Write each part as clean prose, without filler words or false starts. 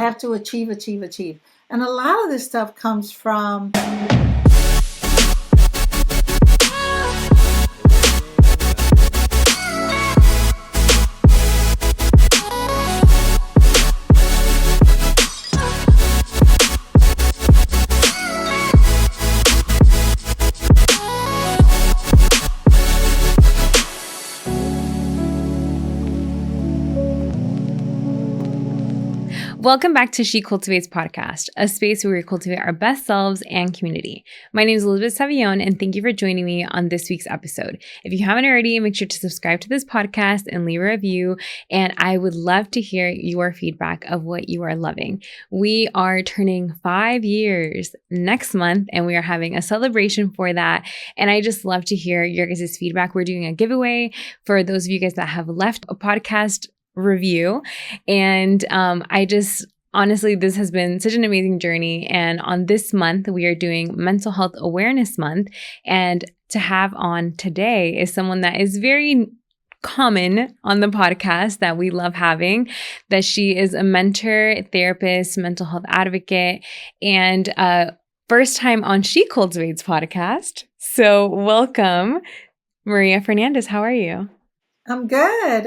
have to achieve, achieve, achieve. And a lot of this stuff comes from Welcome back to She Cultivates podcast, a space where we cultivate our best selves and community. My name is Elizabeth Savillon, and thank you for joining me on this week's episode. If you haven't already, make sure to subscribe to this podcast and leave a review, and I would love to hear your feedback of what you are loving. We are turning 5 years next month, and we are having a celebration for that, and I just love to hear your guys' feedback. We're doing a giveaway for those of you guys that have left a podcast review. And honestly, this has been such an amazing journey. And on this month, we are doing Mental Health Awareness Month. And to have on today is someone that is very common on the podcast that we love having, that she is a mentor, therapist, mental health advocate, and first time on She Cultivates podcast. So welcome, Maria Fernandez. How are you? I'm good.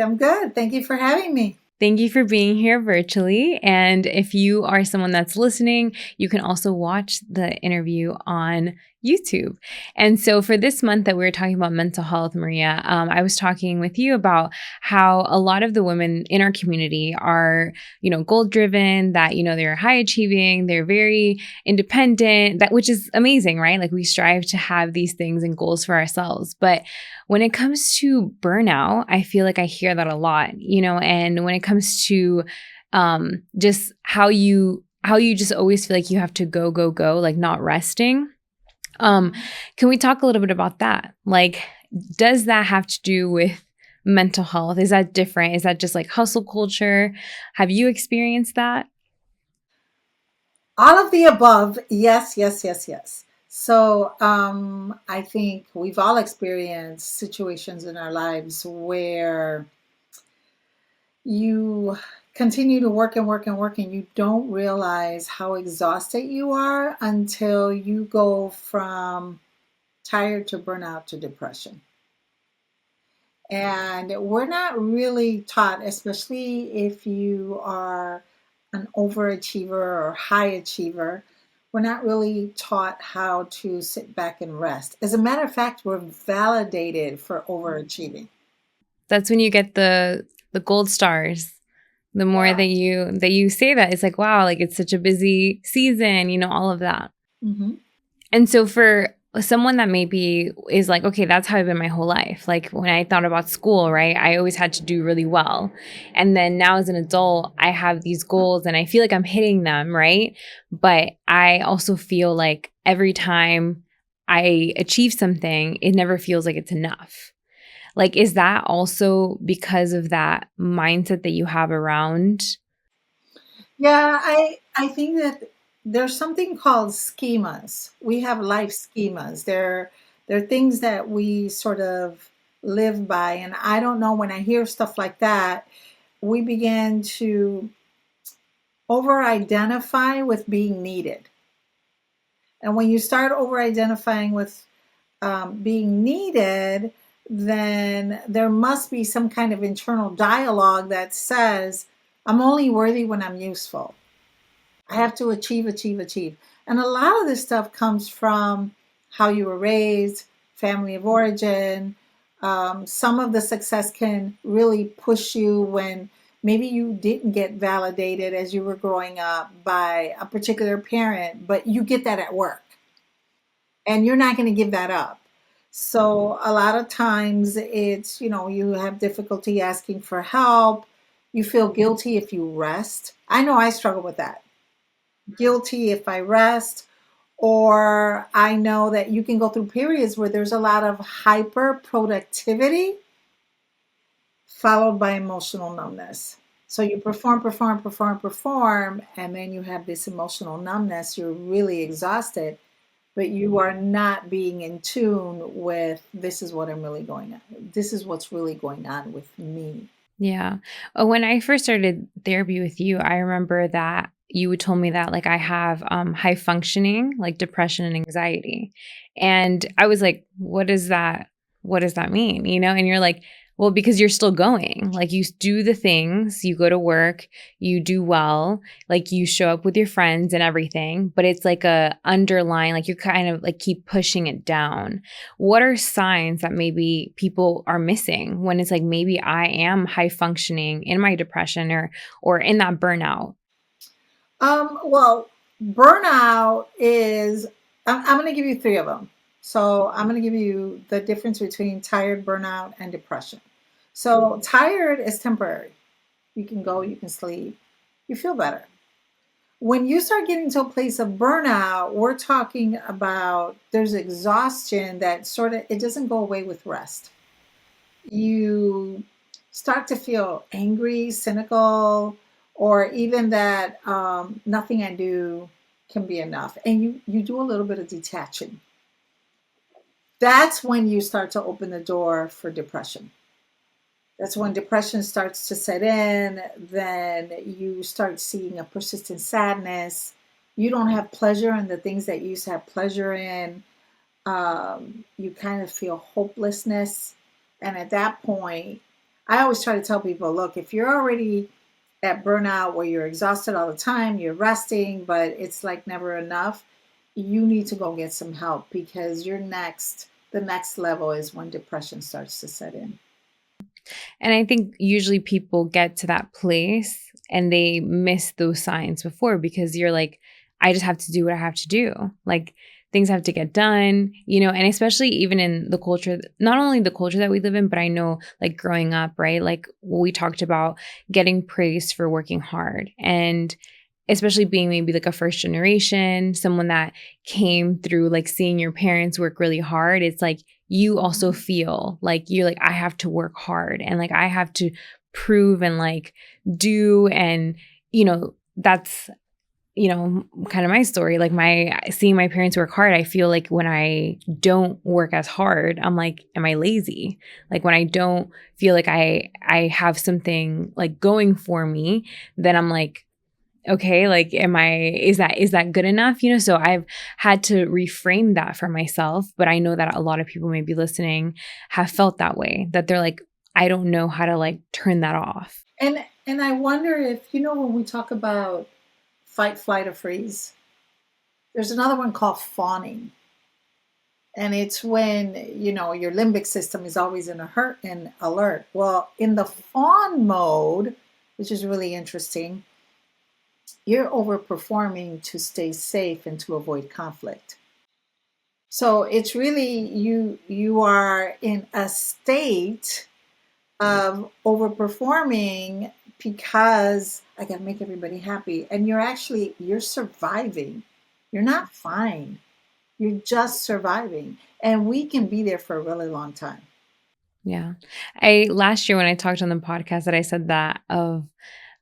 Thank you for having me. Thank you for being here virtually. And if you are someone that's listening, you can also watch the interview on YouTube. And so for this month that we were talking about mental health, Maria, I was talking with you about how a lot of the women in our community are, goal driven, that, they're high achieving, they're very independent, which is amazing, right? Like we strive to have these things and goals for ourselves. But when it comes to burnout, I feel like I hear that a lot, and when it comes to just how you just always feel like you have to go, like not resting. Can we talk a little bit about that? Like, does that have to do with mental health? Is that different? Is that just like hustle culture? Have you experienced that? All of the above. Yes. So I think we've all experienced situations in our lives where you continue to work and you don't realize how exhausted you are until you go from tired to burnout to depression. And we're not really taught, especially if you are an overachiever or high achiever, we're not really taught how to sit back and rest. As a matter of fact, we're validated for overachieving. That's when you get the gold stars. The more that you say that, it's like, wow, like it's such a busy season, all of that. Mm-hmm. And so for someone that maybe is like, okay, that's how I've been my whole life. Like when I thought about school, right, I always had to do really well. And then now as an adult, I have these goals and I feel like I'm hitting them, right? But I also feel like every time I achieve something, it never feels like it's enough. Like, is that also because of that mindset that you have around? Yeah, I think that there's something called schemas. We have life schemas. They're things that we sort of live by. And I don't know, when I hear stuff like that, we begin to over-identify with being needed. And when you start over-identifying with being needed, then there must be some kind of internal dialogue that says, I'm only worthy when I'm useful. I have to achieve. And a lot of this stuff comes from how you were raised, family of origin. Some of the success can really push you when maybe you didn't get validated as you were growing up by a particular parent, but you get that at work. And you're not going to give that up. So a lot of times it's, you have difficulty asking for help. You feel guilty if you rest. I know I struggle with that. Guilty if I rest. Or I know that you can go through periods where there's a lot of hyper productivity followed by emotional numbness. So you perform, and then you have this emotional numbness. You're really exhausted. But you are not being in tune with, this is what I'm really going on. This is what's really going on with me. Yeah. When I first started therapy with you, I remember that you would told me that like I have high functioning, like depression and anxiety. And I was like, what does that mean? And you're like, well, because you're still going. Like you do the things, you go to work, you do well, like you show up with your friends and everything, but it's like a underlying, like you kind of like keep pushing it down. What are signs that maybe people are missing when it's like maybe I am high functioning in my depression or in that burnout? Well, burnout is, I'm going to give you three of them. So I'm going to give you the difference between tired, burnout, and depression. So tired is temporary. You can go, you can sleep, you feel better. When you start getting to a place of burnout, we're talking about there's exhaustion that sort of, it doesn't go away with rest. You start to feel angry, cynical, or even that nothing I do can be enough. And you do a little bit of detaching. That's when you start to open the door for depression. That's when depression starts to set in. Then you start seeing a persistent sadness. You don't have pleasure in the things that you used to have pleasure in. You kind of feel hopelessness. And at that point, I always try to tell people, look, if you're already at burnout where you're exhausted all the time, you're resting, but it's like never enough, you need to go get some help because the next level is when depression starts to set in. And I think usually people get to that place and they miss those signs before because you're like, I just have to do what I have to do. Like things have to get done, and especially even in the culture, not only the culture that we live in, but I know like growing up, right? Like we talked about getting praised for working hard and especially being maybe like a first generation, someone that came through like seeing your parents work really hard. It's like you also feel like you're like, I have to work hard and like I have to prove and like do. And, that's, kind of my story. Like seeing my parents work hard, I feel like when I don't work as hard, I'm like, am I lazy? Like when I don't feel like I have something like going for me, then I'm like, okay, like is that good enough? So I've had to reframe that for myself, but I know that a lot of people maybe listening have felt that way, that they're like, I don't know how to like turn that off. And I wonder if, when we talk about fight, flight, or freeze, there's another one called fawning. And it's when, your limbic system is always in alert. Well, in the fawn mode, which is really interesting, you're overperforming to stay safe and to avoid conflict. So it's really you are in a state of overperforming because I got to make everybody happy, and you're surviving. You're not fine. You're just surviving, and we can be there for a really long time. Yeah. Last year when I talked on the podcast that I said that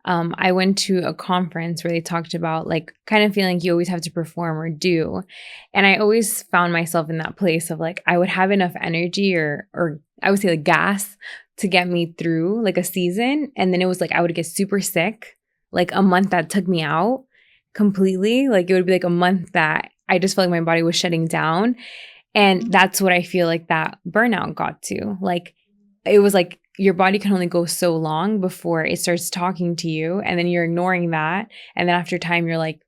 I went to a conference where they talked about like kind of feeling like you always have to perform or do. And I always found myself in that place of like, I would have enough energy or I would say like gas to get me through like a season. And then it was like, I would get super sick, like a month that took me out completely. Like it would be like a month that I just felt like my body was shutting down. And that's what I feel like that burnout got to. Like it was like your body can only go so long before it starts talking to you, and then you're ignoring that, and then after time you're like,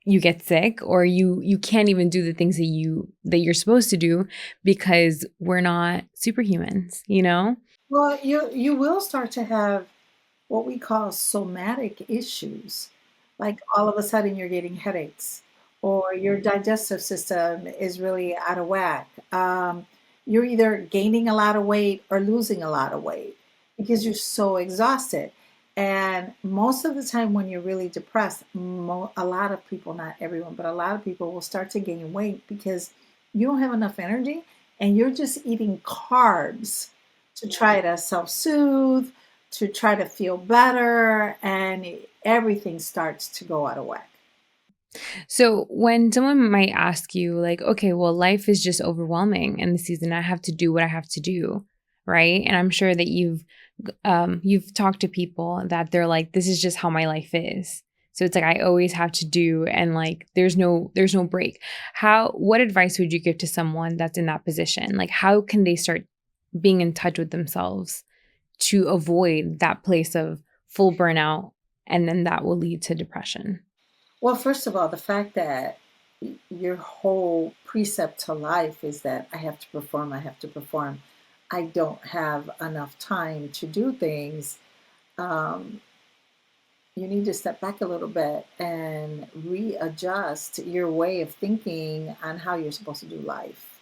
you get sick or you can't even do the things that you're supposed to do because we're not superhumans. Well, you will start to have what we call somatic issues, like all of a sudden you're getting headaches or your digestive system is really out of whack. You're either gaining a lot of weight or losing a lot of weight because you're so exhausted. And most of the time, when you're really depressed, a lot of people, not everyone, but a lot of people will start to gain weight because you don't have enough energy and you're just eating carbs to try to self soothe, to try to feel better, and everything starts to go out of whack. So when someone might ask you like, okay, well, life is just overwhelming in the season. I have to do what I have to do, right? And I'm sure that you've talked to people that they're like, this is just how my life is. So it's like I always have to do, and like there's no break. What advice would you give to someone that's in that position? Like how can they start being in touch with themselves to avoid that place of full burnout, and then that will lead to depression? Well, first of all, the fact that your whole precept to life is that I have to perform, I have to perform. I don't have enough time to do things. Um, you need to step back a little bit and readjust your way of thinking on how you're supposed to do life.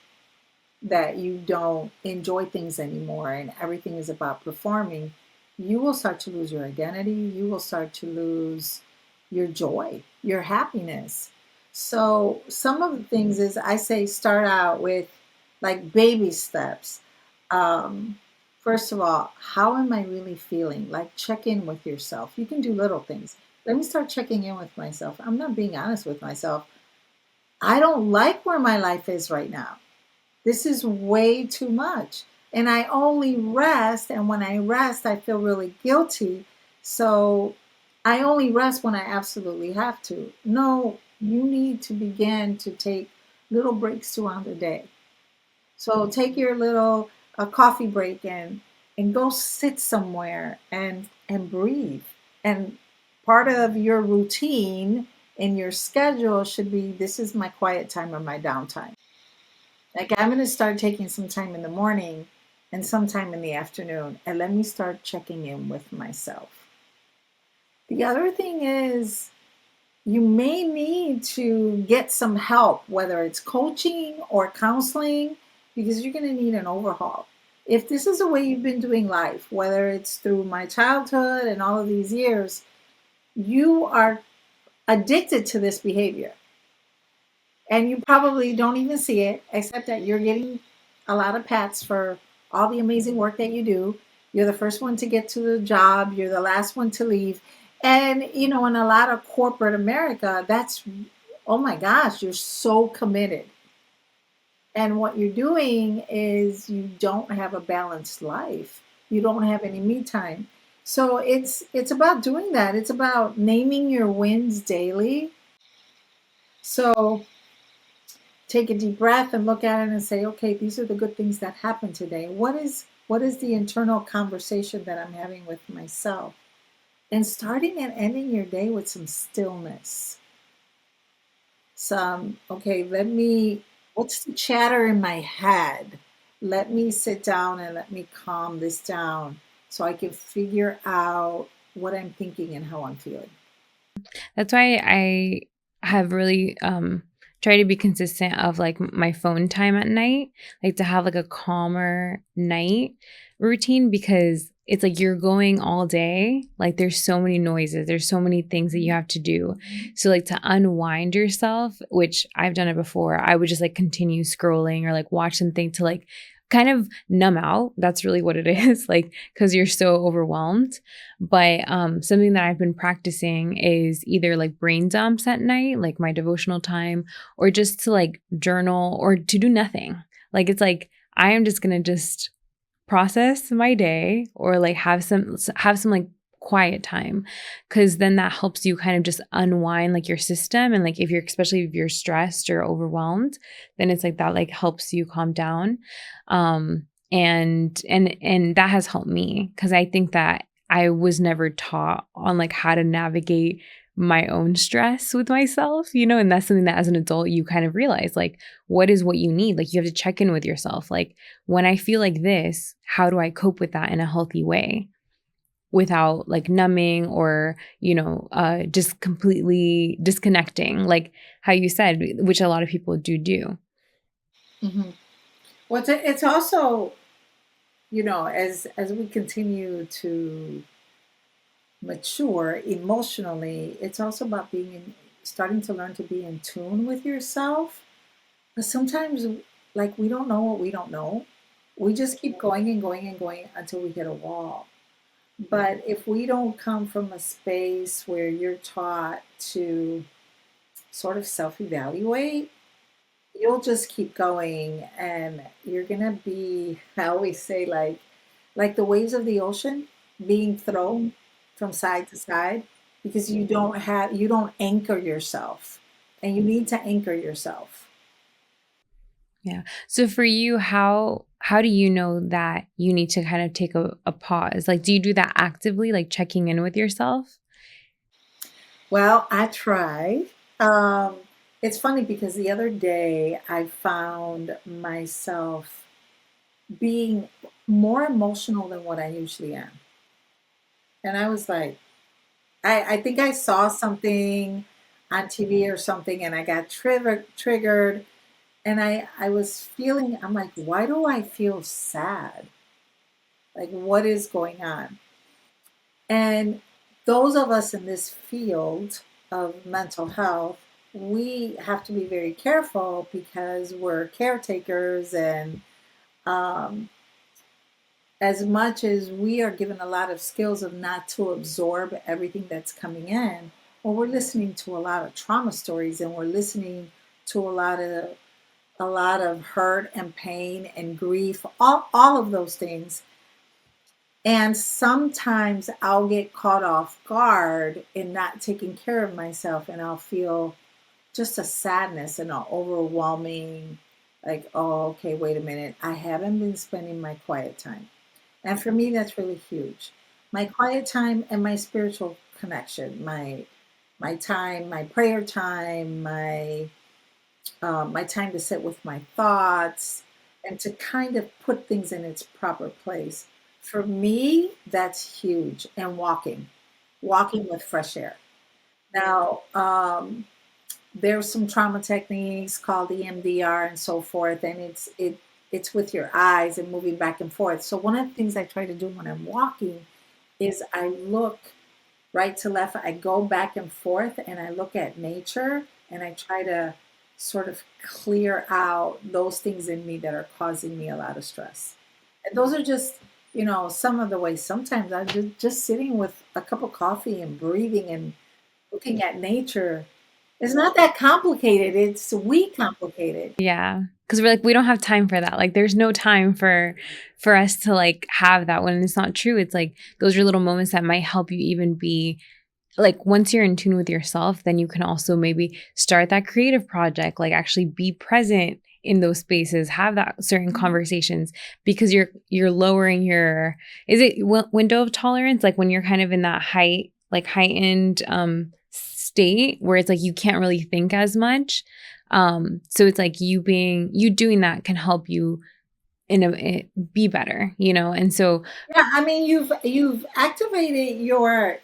That you don't enjoy things anymore and everything is about performing. You will start to lose your identity. You will start to lose your joy, your happiness. So, some of the things is I say start out with like baby steps. Um, First of all, how am I really feeling? Like, check in with yourself. You can do little things. Let me start checking in with myself. I'm not being honest with myself. I don't like where my life is right now. This is way too much. And I only rest. And when I rest, I feel really guilty. So I only rest when I absolutely have to. No, you need to begin to take little breaks throughout the day. So take your little coffee break and go sit somewhere and breathe. And part of your routine in your schedule should be this is my quiet time or my downtime. Like I'm going to start taking some time in the morning and some time in the afternoon, and let me start checking in with myself. The other thing is you may need to get some help, whether it's coaching or counseling, because you're going to need an overhaul. If this is the way you've been doing life, whether it's through my childhood and all of these years, you are addicted to this behavior. And you probably don't even see it, except that you're getting a lot of pats for all the amazing work that you do. You're the first one to get to the job, you're the last one to leave. And, you know, in a lot of corporate America, that's, oh my gosh, you're so committed. And what you're doing is you don't have a balanced life. You don't have any me time. So it's about doing that. It's about naming your wins daily. So take a deep breath and look at it and say, okay, these are the good things that happened today. What is the internal conversation that I'm having with myself? And starting and ending your day with some stillness. Some, okay, what's the chatter in my head? Let me sit down and let me calm this down so I can figure out what I'm thinking and how I'm feeling. That's why I have really tried to be consistent of like my phone time at night, like to have like a calmer night routine, because it's like you're going all day, like there's so many noises, there's so many things that you have to do. So like to unwind yourself, which I've done it before, I would just like continue scrolling or like watch something to like kind of numb out. That's really what it is, like because you're so overwhelmed. But something that I've been practicing is either like brain dumps at night, like my devotional time, or just to like journal or to do nothing. Like it's like I am just gonna just process my day or like have some like quiet time, because then that helps you kind of just unwind like your system. And like if you're, especially if you're stressed or overwhelmed, then it's like that like helps you calm down. And that has helped me, because I think that I was never taught on like how to navigate my own stress with myself, and that's something that as an adult you kind of realize, like what is what you need. Like you have to check in with yourself, like when I feel like this, how do I cope with that in a healthy way without like numbing or just completely disconnecting, like how you said, which a lot of people do. Mm-hmm. Well, it's also, as we continue to mature emotionally, it's also about starting to learn to be in tune with yourself. But sometimes, like, we don't know what we don't know. We just keep going and going and going until we hit a wall. But if we don't come from a space where you're taught to sort of self evaluate, you'll just keep going and you're going to be, I always say, like the waves of the ocean being thrown from side to side. because you don't anchor yourself, and you need to anchor yourself. Yeah. So for you, how do you know that you need to kind of take a pause? Like, do you do that actively, like checking in with yourself? Well, I try. Um, it's funny because the other day I found myself being more emotional than what I usually am. And I was like, I think I saw something on TV or something and I got triggered. And I was feeling, I'm like, why do I feel sad? Like, what is going on? And those of us in this field of mental health, we have to be very careful because we're caretakers. And um, as much as we are given a lot of skills of not to absorb everything that's coming in, well, we're listening to a lot of trauma stories, and we're listening to a lot of hurt and pain and grief, all of those things. And sometimes I'll get caught off guard in not taking care of myself, and I'll feel just a sadness and an overwhelming, like, oh, okay, wait a minute. I haven't been spending my quiet time. And for me, that's really huge. My quiet time and my spiritual connection, my time, my prayer time, my time to sit with my thoughts and to kind of put things in its proper place. For me, that's huge. And walking with fresh air. Now, there's some trauma techniques called EMDR and so forth, and it's with your eyes and moving back and forth. So one of the things I try to do when I'm walking is I look right to left. I go back and forth and I look at nature, and I try to sort of clear out those things in me that are causing me a lot of stress. And those are just, some of the ways. Sometimes I'm just sitting with a cup of coffee and breathing and looking at nature. It's not that complicated. It's we complicated. Yeah. Because we're like, we don't have time for that. Like, there's no time for us to like have that when it's not true. It's like those are little moments that might help you even be like, once you're in tune with yourself, then you can also maybe start that creative project, like actually be present in those spaces, have that certain conversations, because you're lowering your, is it window of tolerance, like when you're kind of in that heightened state where it's like you can't really think as much. So it's like you doing that can help you be better, and so Yeah, I mean, you've activated your,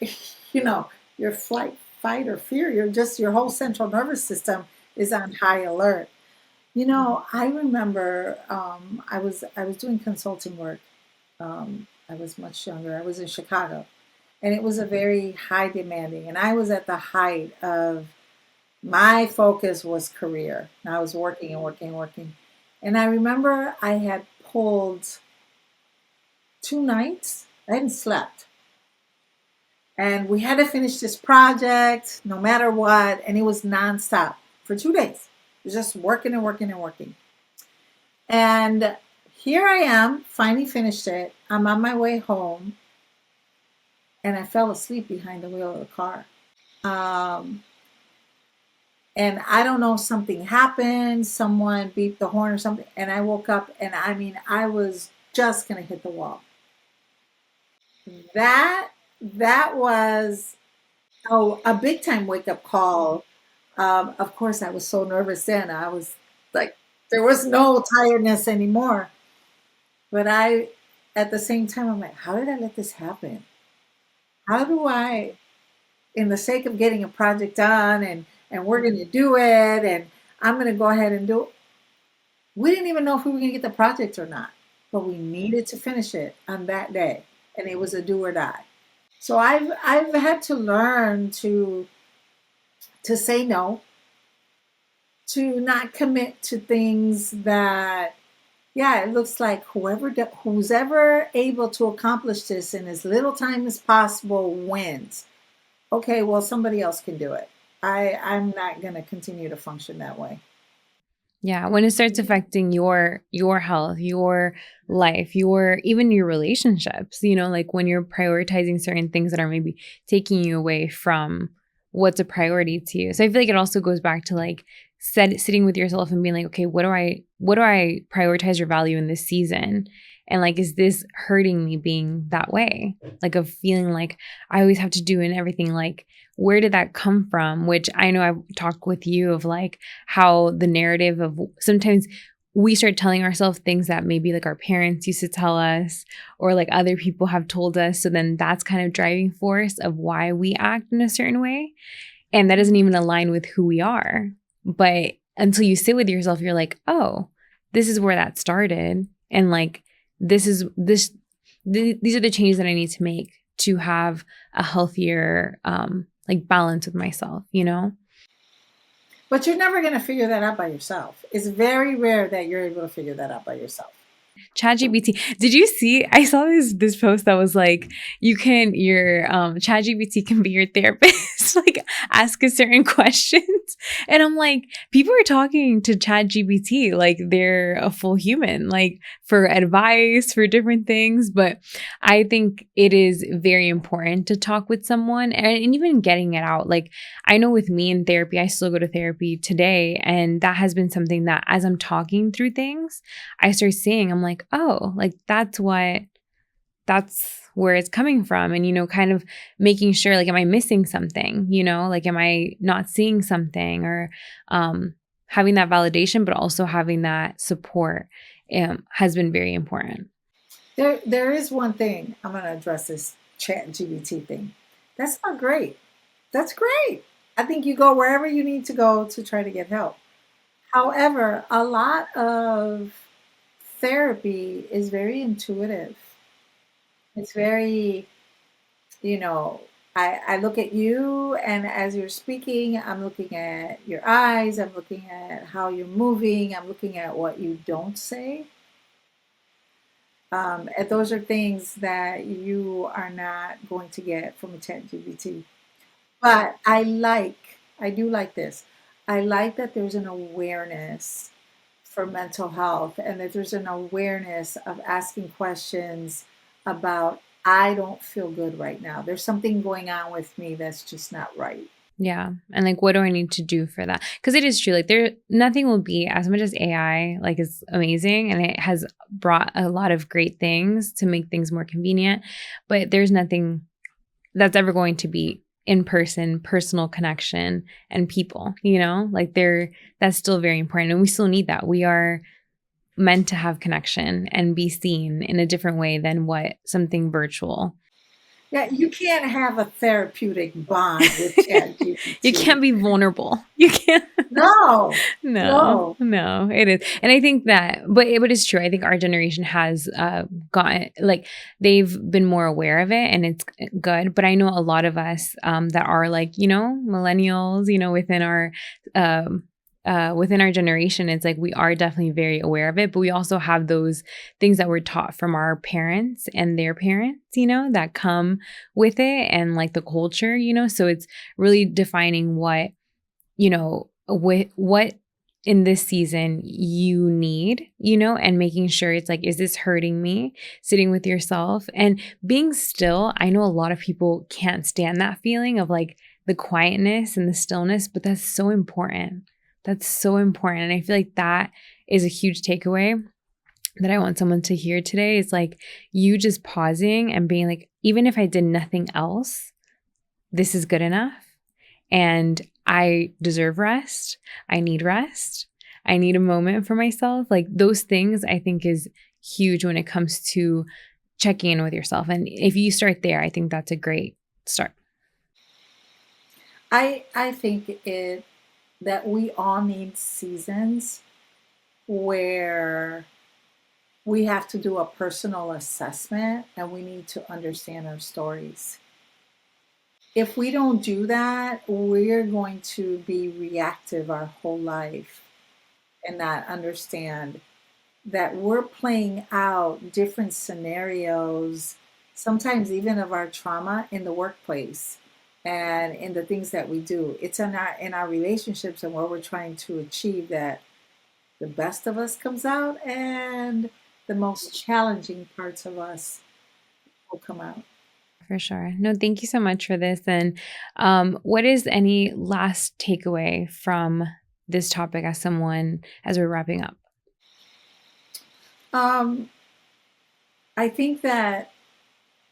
you know, your flight, fight, or fear. Your whole central nervous system is on high alert. I remember I was doing consulting work. I was much younger. I was in Chicago, and it was a very high demanding. And I was at the height of my focus was career. And I was working and working and working. And I remember I had pulled 2 nights. I hadn't slept. And we had to finish this project no matter what. And it was nonstop for 2 days. It was just working and working and working. And here I am, finally finished it. I'm on my way home, and I fell asleep behind the wheel of the car. Um, and I don't know, something happened. Someone beeped the horn or something. And I woke up, and I mean, I was just going to hit the wall. That that was a big time wake up call. Of course, I was so nervous then. I was like, there was no tiredness anymore. But at the same time, I'm like, how did I let this happen? How do I, in the sake of getting a project done, and we're going to do it, and I'm going to go ahead and do it. We didn't even know if we were going to get the project or not, but we needed to finish it on that day, and it was a do or die. So I've had to learn to say no, to not commit to things that, yeah, it looks like who's ever able to accomplish this in as little time as possible wins. Okay, well, somebody else can do it. I'm not going to continue to function that way. Yeah, when it starts affecting your health, your life, even your relationships, like when you're prioritizing certain things that are maybe taking you away from what's a priority to you. So I feel like it also goes back to like sitting with yourself and being like, okay, what do I prioritize or value in this season? And like, is this hurting me being that way? Like of feeling like I always have to do and everything. Like, where did that come from? Which I know I've talked with you of like how the narrative of sometimes we start telling ourselves things that maybe like our parents used to tell us or like other people have told us. So then that's kind of driving force of why we act in a certain way. And that doesn't even align with who we are. But until you sit with yourself, you're like, oh, this is where that started. And like, these are the changes that I need to make to have a healthier, like balance with myself, But you're never going to figure that out by yourself. It's very rare that you're able to figure that out by yourself. ChatGPT. Did you see? I saw this post that was like, your ChatGPT can be your therapist. Like, ask a certain questions, and I'm like, people are talking to ChatGPT like they're a full human, like for advice for different things. But I think it is very important to talk with someone, and even getting it out. Like I know with me in therapy, I still go to therapy today, and that has been something that as I'm talking through things, I start seeing, I'm like, oh, like that's where it's coming from. And, kind of making sure, like, am I missing something? Like, am I not seeing something or having that validation, but also having that support has been very important. There is one thing I'm going to address this chat GBT thing. That's not great. That's great. I think you go wherever you need to go to try to get help. However, a lot of therapy is very intuitive. It's very, you know, I look at you, and as you're speaking, I'm looking at your eyes, I'm looking at how you're moving, I'm looking at what you don't say. And those are things that you are not going to get from a chat GBT. But I do like this. I like that there's an awareness for mental health and that there's an awareness of asking questions about, I don't feel good right now. There's something going on with me that's just not right. Yeah. And like, what do I need to do for that? Because it is true. Like, nothing will be as much as AI, like, is amazing and it has brought a lot of great things to make things more convenient. But there's nothing that's ever going to be in person, personal connection and people, like that's still very important. And we still need that. We are meant to have connection and be seen in a different way than what something virtual. Yeah, you can't have a therapeutic bond with You ChatGPT. can't be vulnerable. You can't. No, No, no. no, it is. And I think that, but it's true. I think our generation has gotten, like, they've been more aware of it and it's good. But I know a lot of us that are like, millennials, within our generation, it's like we are definitely very aware of it, but we also have those things that were taught from our parents and their parents, that come with it and like the culture, so it's really defining what, what in this season you need, and making sure it's like, is this hurting me? Sitting with yourself and being still. I know a lot of people can't stand that feeling of like the quietness and the stillness, but that's so important. That's so important. And I feel like that is a huge takeaway that I want someone to hear today. Is like you just pausing and being like, even if I did nothing else, this is good enough. And I deserve rest. I need rest. I need a moment for myself. Like those things I think is huge when it comes to checking in with yourself. And if you start there, I think that's a great start. I think it that we all need seasons where we have to do a personal assessment and we need to understand our stories. If we don't do that, we're going to be reactive our whole life and not understand that we're playing out different scenarios, sometimes even of our trauma in the workplace and in the things that we do. It's in our relationships and what we're trying to achieve that the best of us comes out and the most challenging parts of us will come out. For sure. No, thank you so much for this. And what is any last takeaway from this topic as we're wrapping up? Um, I think that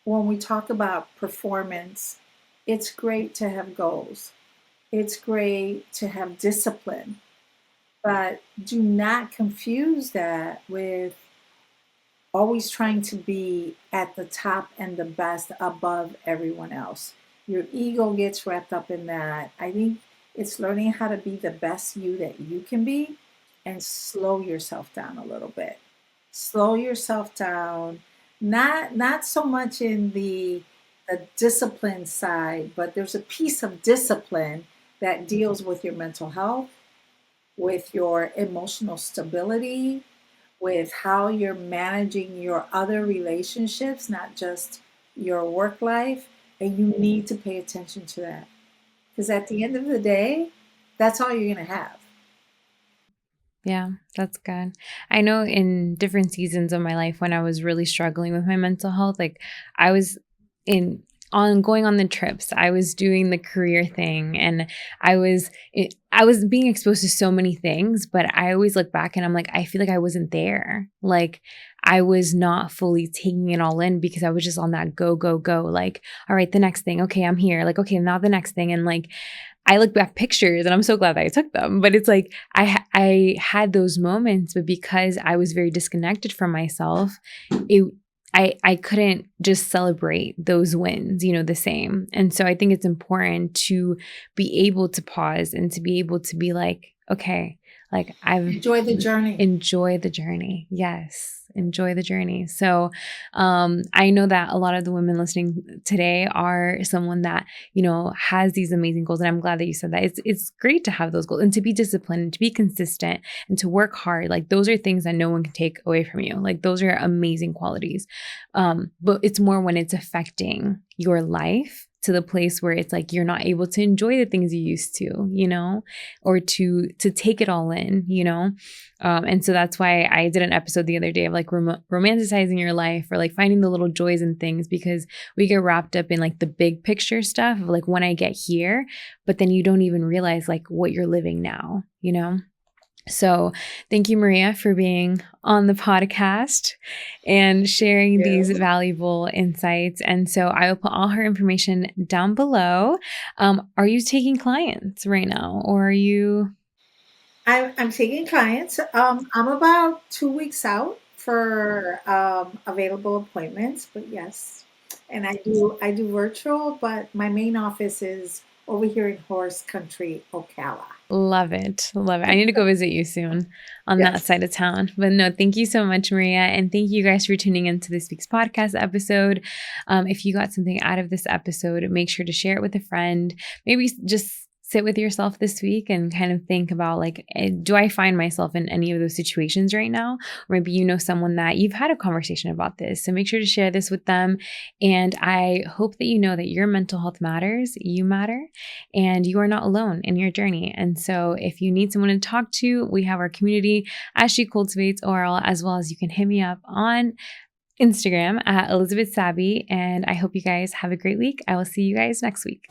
when we talk about performance, it's great to have goals. It's great to have discipline, but do not confuse that with always trying to be at the top and the best above everyone else. Your ego gets wrapped up in that. I think it's learning how to be the best you that you can be and slow yourself down a little bit. Slow yourself down. Not so much in the discipline side, but there's a piece of discipline that deals with your mental health, with your emotional stability, with how you're managing your other relationships, not just your work life. And you need to pay attention to that. Because at the end of the day, that's all you're going to have. Yeah, that's good. I know in different seasons of my life when I was really struggling with my mental health, like I was in on going on the trips, I was doing the career thing, and I was being exposed to so many things, but I always look back and I'm like, I feel like I wasn't there. Like I was not fully taking it all in because I was just on that go, go, go. Like, all right, the next thing. Okay, I'm here. Like, okay, now the next thing. And like, I look back pictures and I'm so glad that I took them, but it's like I had those moments, but because I was very disconnected from myself, it I couldn't just celebrate those wins, the same. And so I think it's important to be able to pause and to be able to be like, okay, like I've Enjoy the journey. enjoy the journey. Yes. Enjoy the journey. So I know that a lot of the women listening today are someone that, has these amazing goals. And I'm glad that you said that. It's great to have those goals and to be disciplined and to be consistent and to work hard. Like those are things that no one can take away from you. Like those are amazing qualities. But it's more when it's affecting your life to the place where it's like you're not able to enjoy the things you used to, or to take it all in, and so that's why I did an episode the other day of like romanticizing your life or like finding the little joys in things, because we get wrapped up in like the big picture stuff of like when I get here, but then you don't even realize like what you're living now, So thank you, Maria, for being on the podcast and sharing these valuable insights. And so I will put all her information down below. Are you taking clients right now, or are you? I'm taking clients. I'm about 2 weeks out for available appointments, but yes, and I do virtual, but my main office is over here in Horse Country, Ocala. Love it. Love it. I need to go visit you soon on that Yes. side of town. But no, thank you so much, Maria. And thank you guys for tuning into this week's podcast episode. If you got something out of this episode, make sure to share it with a friend. Maybe just sit with yourself this week and kind of think about like, do I find myself in any of those situations right now? Or maybe you know someone that you've had a conversation about this. So make sure to share this with them. And I hope that you know that your mental health matters, you matter, and you are not alone in your journey. And so if you need someone to talk to, we have our community as She Cultivates Oral, as well as you can hit me up on Instagram at Elizabeth Sabi. And I hope you guys have a great week. I will see you guys next week.